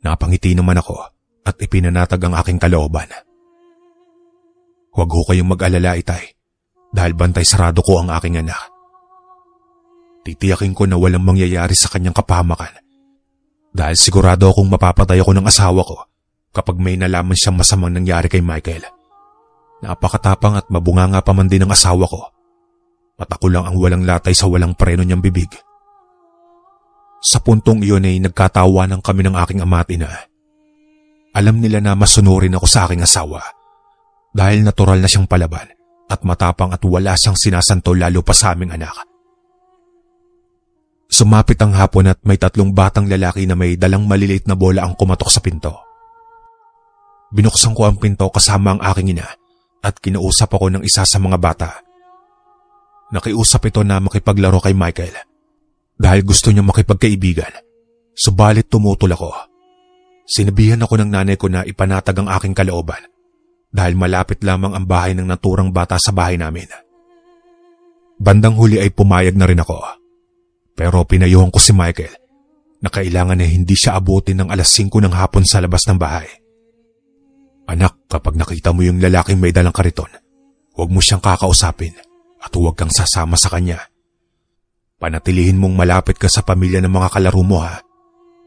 Napangiti naman ako at ipinanatag ang aking kalooban. Huwag ho kayong mag-alala, Itay, dahil bantay sarado ko ang aking anak. Titiyakin ko na walang mangyayari sa kanyang kapahamakan dahil sigurado akong mapapatay ako ng asawa ko kapag may nalaman siyang masamang nangyari kay Michael. Napakatapang at mabunganga pa man din ang asawa ko. Mata ko lang ang walang latay sa walang preno niyang bibig. Sa puntong iyon ay nagkatawanan kami ng aking ama at ina. Alam nila na masunurin ako sa aking asawa dahil natural na siyang palaban at matapang at wala siyang sinasanto lalo pa sa aming anak. Sumapit ang hapon at may 3 batang lalaki na may dalang maliliit na bola ang kumatok sa pinto. Binuksan ko ang pinto kasama ang aking ina at kinausap ako ng isa sa mga bata. Nakiusap ito na makipaglaro kay Michael dahil gusto niya makipagkaibigan, subalit tumutol ako. Sinabihan ako ng nanay ko na ipanatag ang aking kalooban dahil malapit lamang ang bahay ng naturang bata sa bahay namin. Bandang huli ay pumayag na rin ako. Pero pinayuhan ko si Michael na kailangan na hindi siya abutin ng 5:00 ng hapon sa labas ng bahay. Anak, kapag nakita mo yung lalaking may dalang kariton, huwag mo siyang kakausapin at huwag kang sasama sa kanya. Panatilihin mong malapit ka sa pamilya ng mga kalaro mo ha,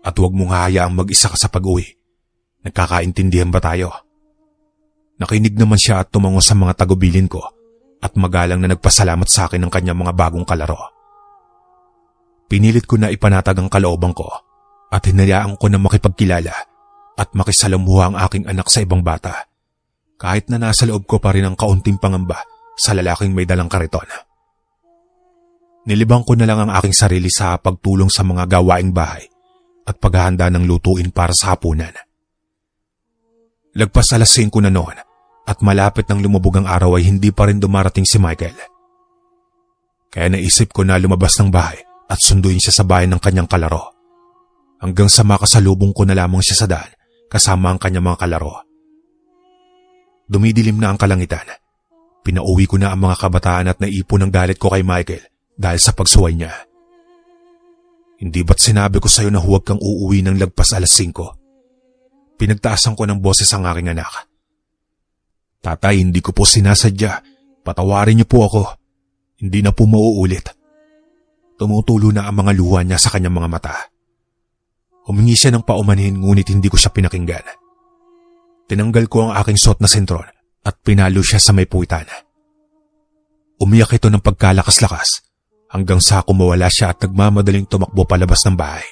at huwag mong hahayaang mag-isa ka sa pag-uwi. Nagkakaintindihan ba tayo? Nakinig naman siya at tumango sa mga tagubilin ko at magalang na nagpasalamat sa akin ng kanyang mga bagong kalaro. Pinilit ko na ipanatag ang kalooban ko at hinayaan ko na makipagkilala at makisalamuha ang aking anak sa ibang bata, kahit na nasa loob ko pa rin ang kaunting pangamba sa lalaking may dalang kariton. Nilibang ko na lang ang aking sarili sa pagtulong sa mga gawaing bahay at paghahanda ng lutuin para sa hapunan. Lagpas 5:00 na noon at malapit nang lumubog ang araw ay hindi pa rin dumarating si Michael. Kaya naisip ko na lumabas ng bahay at sunduin siya sa bahay ng kanyang kalaro. Hanggang sa makasalubong ko na lamang siya sa daan kasama ang kanyang mga kalaro. Dumidilim na ang kalangitan. Pinauwi ko na ang mga kabataan at naipon ang galit ko kay Michael dahil sa pagsuway niya. Hindi ba't sinabi ko sa'yo na huwag kang uuwi ng lagpas 5:00? Pinagtaasan ko ng boses ang aking anak. Tatay, hindi ko po sinasadya. Patawarin niyo po ako. Hindi na po mauulit. Tumutulo na ang mga luha niya sa kanyang mga mata. Humingi siya ng paumanhin ngunit hindi ko siya pinakinggan. Tinanggal ko ang aking suot na sentron at pinalo siya sa may puwitan. Umiyak ito ng pagkalakas-lakas hanggang sa kumawala siya at nagmamadaling tumakbo palabas ng bahay.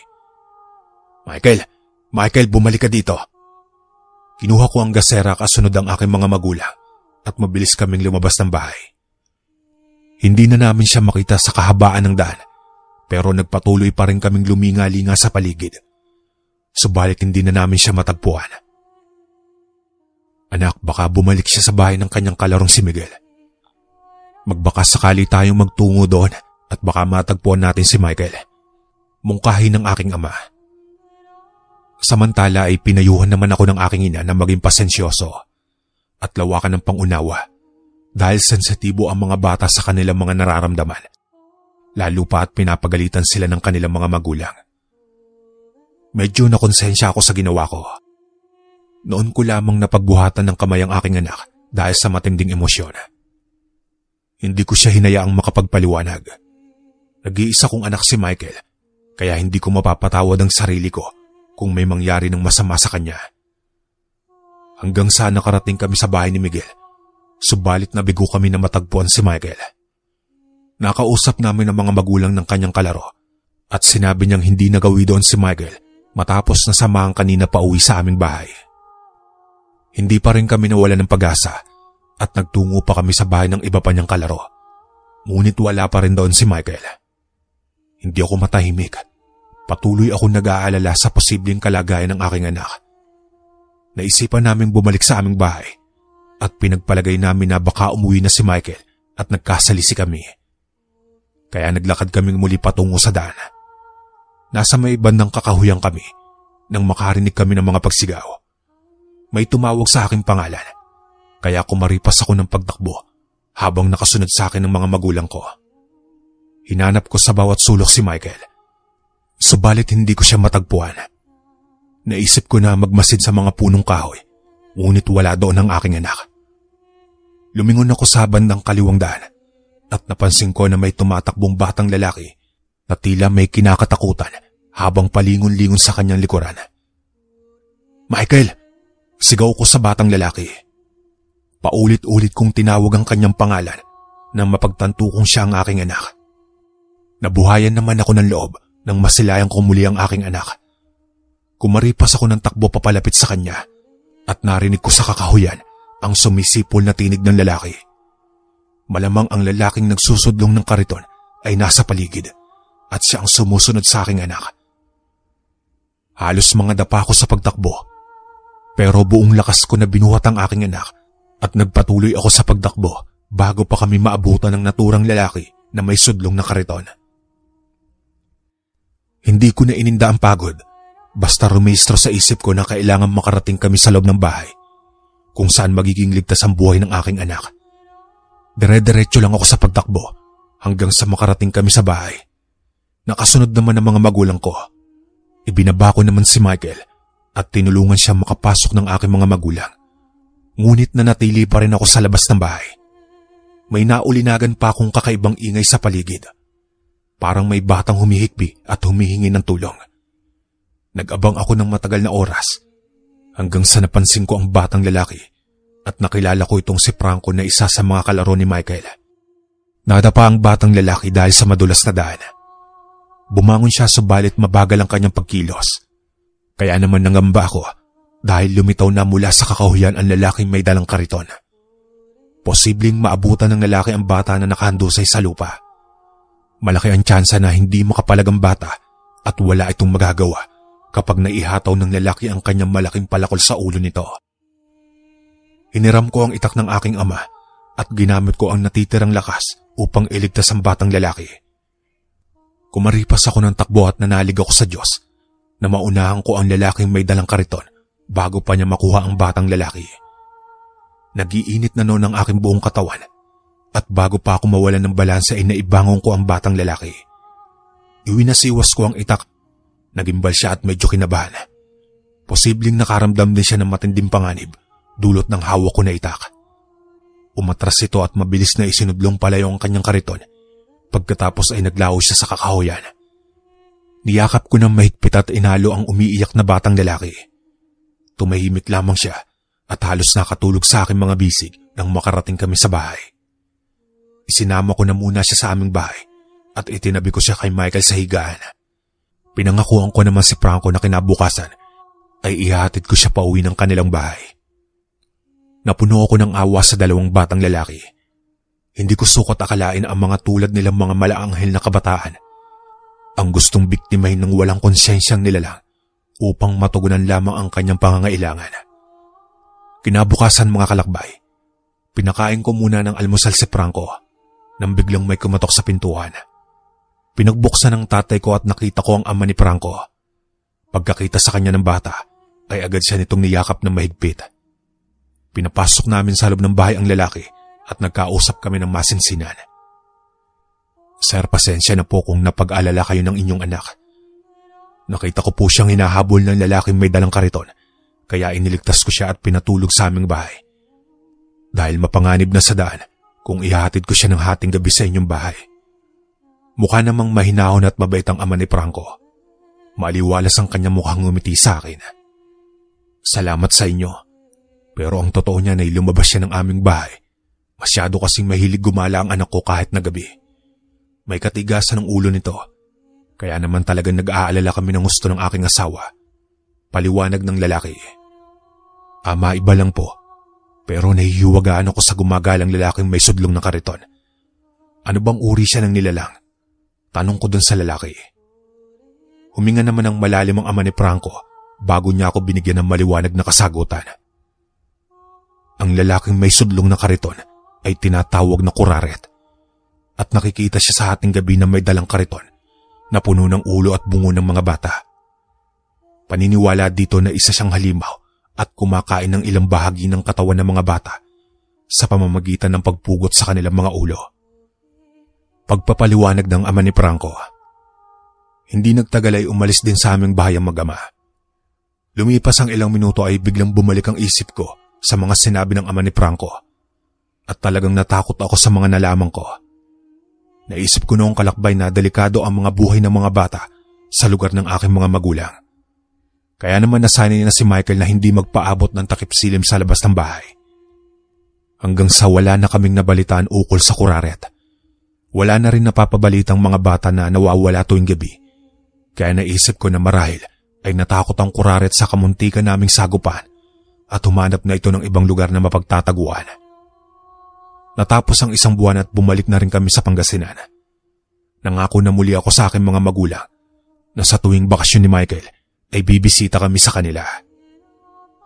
Michael, bumalik ka dito. Kinuha ko ang gasera kasunod ang aking mga magulang at mabilis kaming lumabas ng bahay. Hindi na namin siya makita sa kahabaan ng daan pero nagpatuloy pa rin kaming luminga-linga sa paligid. Subalit hindi na namin siya matagpuan. Anak, baka bumalik siya sa bahay ng kanyang kalarong si Miguel. Magbaka sakali tayong magtungo doon at baka matagpuan natin si Michael. Mungkahi ng aking ama. Samantala ay pinayuhan naman ako ng aking ina na maging pasensyoso at lawakan ng pangunawa dahil sensitibo ang mga bata sa kanilang mga nararamdaman, lalo pa at pinapagalitan sila ng kanilang mga magulang. Medyo nakonsensya ako sa ginawa ko. Noon ko lamang napagbuhatan ng kamay ang aking anak dahil sa matinding emosyon. Hindi ko siya hinayaang makapagpaliwanag. Nag-iisa kong anak si Michael, kaya hindi ko mapapatawad ang sarili ko kung may mangyari ng masama sa kanya. Hanggang sa nakarating kami sa bahay ni Miguel, subalit nabigo kami na matagpuan si Michael. Nakausap namin ang mga magulang ng kanyang kalaro at sinabi niyang hindi nagawi doon si Michael matapos na samahan kanina pa uwi sa aming bahay. Hindi pa rin kami nawala ng pag-asa at nagtungo pa kami sa bahay ng iba pa niyang kalaro. Ngunit wala pa rin doon si Michael. Hindi ako matahimik. Patuloy ako nag-aalala sa posibleng kalagayan ng aking anak. Naisipan naming bumalik sa aming bahay at pinagpalagay namin na baka umuwi na si Michael at nagkasalisi kami. Kaya naglakad kaming muli patungo sa daan. Nasa may bandang kakahuyang kami nang makarinig kami ng mga pagsigaw. May tumawag sa aking pangalan, kaya kumaripas ako ng pagtakbo habang nakasunod sa akin ng mga magulang ko. Hinanap ko sa bawat sulok si Michael. Subalit hindi ko siya matagpuan. Naisip ko na magmasid sa mga punong kahoy, ngunit wala doon ang aking anak. Lumingon ako sa bandang kaliwang daan at napansin ko na may tumatakbong batang lalaki na tila may kinakatakutan habang palingon-lingon sa kanyang likuran. "Michael!" Sigaw ko sa batang lalaki. Paulit-ulit kong tinawag ang kanyang pangalan nang mapagtanto kong siya ang aking anak. Nabuhayan naman ako ng loob nang masilayan ko muli ang aking anak. Kumaripas ako ng takbo papalapit sa kanya at narinig ko sa kakahuyan ang sumisipol na tinig ng lalaki. Malamang ang lalaking nagsusudlong ng kariton ay nasa paligid at siya ang sumusunod sa aking anak. Halos mga dapa ako sa pagtakbo, pero buong lakas ko na binuhat ang aking anak at nagpatuloy ako sa pagtakbo bago pa kami maabutan ng naturang lalaki na may sudlong na kariton. Hindi ko na ininda ang pagod, basta rumistro sa isip ko na kailangan makarating kami sa loob ng bahay, kung saan magiging ligtas ang buhay ng aking anak. Dire-diretso lang ako sa pagtakbo hanggang sa makarating kami sa bahay. Nakasunod naman ang mga magulang ko. Ibinaba ko naman si Michael at tinulungan siya makapasok ng aking mga magulang. Ngunit nanatili pa rin ako sa labas ng bahay. May naulinagan pa akong kakaibang ingay sa paligid. Parang may batang humihikbi at humihingi ng tulong. Nag-abang ako ng matagal na oras hanggang sa napansin ko ang batang lalaki at nakilala ko itong si Franco na isa sa mga kalaro ni Michael. Nadapa ang batang lalaki dahil sa madulas na daan. Bumangon siya subalit mabagal ang kanyang pagkilos. Kaya naman nangamba ako dahil lumitaw na mula sa kakahuyan ang lalaking may dalang kariton. Posibleng maabutan ng lalaki ang bata na nakahandusay sa lupa. Malaki ang tsansa na hindi makapalag ang bata at wala itong magagawa kapag naihataw ng lalaki ang kanyang malaking palakol sa ulo nito. Hiniram ko ang itak ng aking ama at ginamit ko ang natitirang lakas upang iligtas ang batang lalaki. Kumaripas ako ng takbo at nanalig ako sa Diyos na maunahan ko ang lalaking may dalang kariton bago pa niya makuha ang batang lalaki. Nagiinit na noon ang aking buong katawan at bago pa ako mawalan ng balanse ay naibangon ko ang batang lalaki. Iwinasiwas ko ang itak. Nagimbal siya at medyo kinabahan. Posibleng nakaramdam din siya ng matinding panganib dulot ng hawak ko na itak. Umatras ito at mabilis na isinudlong palayo ang kanyang kariton. Pagkatapos ay naglaho siya sa kakahuyan. Niyakap ko ng mahigpit at inalo ang umiiyak na batang lalaki. Tumahimik lamang siya at halos nakatulog sa aking mga bisig nang makarating kami sa bahay. Isinama ko na muna siya sa aming bahay at itinabi ko siya kay Michael sa higaan. Pinangakuan ko naman si Franco na kinabukasan ay ihahatid ko siya pauwi ng kanilang bahay. Napuno ako ng awa sa dalawang batang lalaki. Hindi ko sukat akalain ang mga tulad nilang mga malaanghel na kabataan ang gustong biktimahin ng walang konsensyang nilalang upang matugunan lamang ang kanyang pangangailangan. Kinabukasan mga kalakbay, pinakain ko muna ng almusal si Franco nang biglang may kumatok sa pintuan. Pinagbuksan ng tatay ko at nakita ko ang ama ni Franco. Pagkakita sa kanya ng bata, ay agad siya nitong niyakap ng mahigpit. Pinapasok namin sa loob ng bahay ang lalaki at nagkausap kami ng masinsinan. "Sir, pasensya na po kung napag-alala kayo ng inyong anak. Nakita ko po siyang hinahabol ng lalaking may dalang kariton, kaya iniligtas ko siya at pinatulog sa aming bahay. Dahil mapanganib na sa daan, kung ihahatid ko siya ng hating gabi sa inyong bahay." Mukha namang mahinahon at mabait ang ama ni Franco. Maliwalas ang kanyang mukhang ngumiti sa akin. "Salamat sa inyo. Pero ang totoo niya ay lumabas siya ng aming bahay. Masyado kasing mahilig gumala ang anak ko kahit na gabi. May katigasan ng ulo nito. Kaya naman talagang nag-aalala kami ng gusto ng aking asawa." Paliwanag ng lalaki. "Ama, iba lang po. Pero nahihiwagaan ako sa gumagalang lalaking may sudlong na kariton. Ano bang uri siya ng nilalang?" Tanong ko dun sa lalaki. Huminga naman ng malalim ang ama ni Franco bago niya ako binigyan ng maliwanag na kasagutan. Ang lalaking may sudlong na kariton ay tinatawag na kuraret at nakikita siya sa hating gabi na may dalang kariton na puno ng ulo at bungo ng mga bata. Paniniwala dito na isa siyang halimaw at kumakain ng ilang bahagi ng katawan ng mga bata sa pamamagitan ng pagpugot sa kanilang mga ulo. Pagpapaliwanag ng ama ni Franco. Hindi nagtagal ay umalis din sa aming bahay ang mag-ama. Lumipas ang ilang minuto ay biglang bumalik ang isip ko sa mga sinabi ng ama ni Franco. At talagang natakot ako sa mga nalaman ko. Naisip ko noong kalakbay na delikado ang mga buhay ng mga bata sa lugar ng aking mga magulang. Kaya naman nasanay na si Michael na hindi magpaabot ng takip silim sa labas ng bahay. Hanggang sa wala na kaming nabalitaan ukol sa kuraret. Wala na rin napapabalitang mga bata na nawawala tuwing gabi. Kaya naisip ko na marahil ay natakot ang kuraret sa kamuntikan naming sagupan at humanap na ito ng ibang lugar na mapagtataguan. Natapos ang isang buwan at bumalik na rin kami sa Pangasinan. Nangako na muli ako sa aking mga magulang na sa tuwing bakasyon ni Michael ay bibisita kami sa kanila.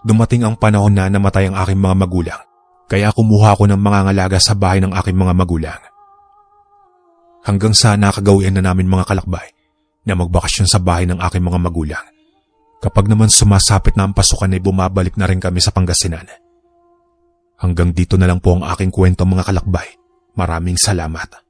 Dumating ang panahon na namatay ang aking mga magulang kaya kumuha ako ng mga ngalaga sa bahay ng aking mga magulang. Hanggang sa nakagawian na namin mga kalakbay na magbakasyon sa bahay ng aking mga magulang. Kapag naman sumasapit na ang pasukan ay bumabalik na rin kami sa Pangasinan. Hanggang dito na lang po ang aking kwento mga kalakbay. Maraming salamat.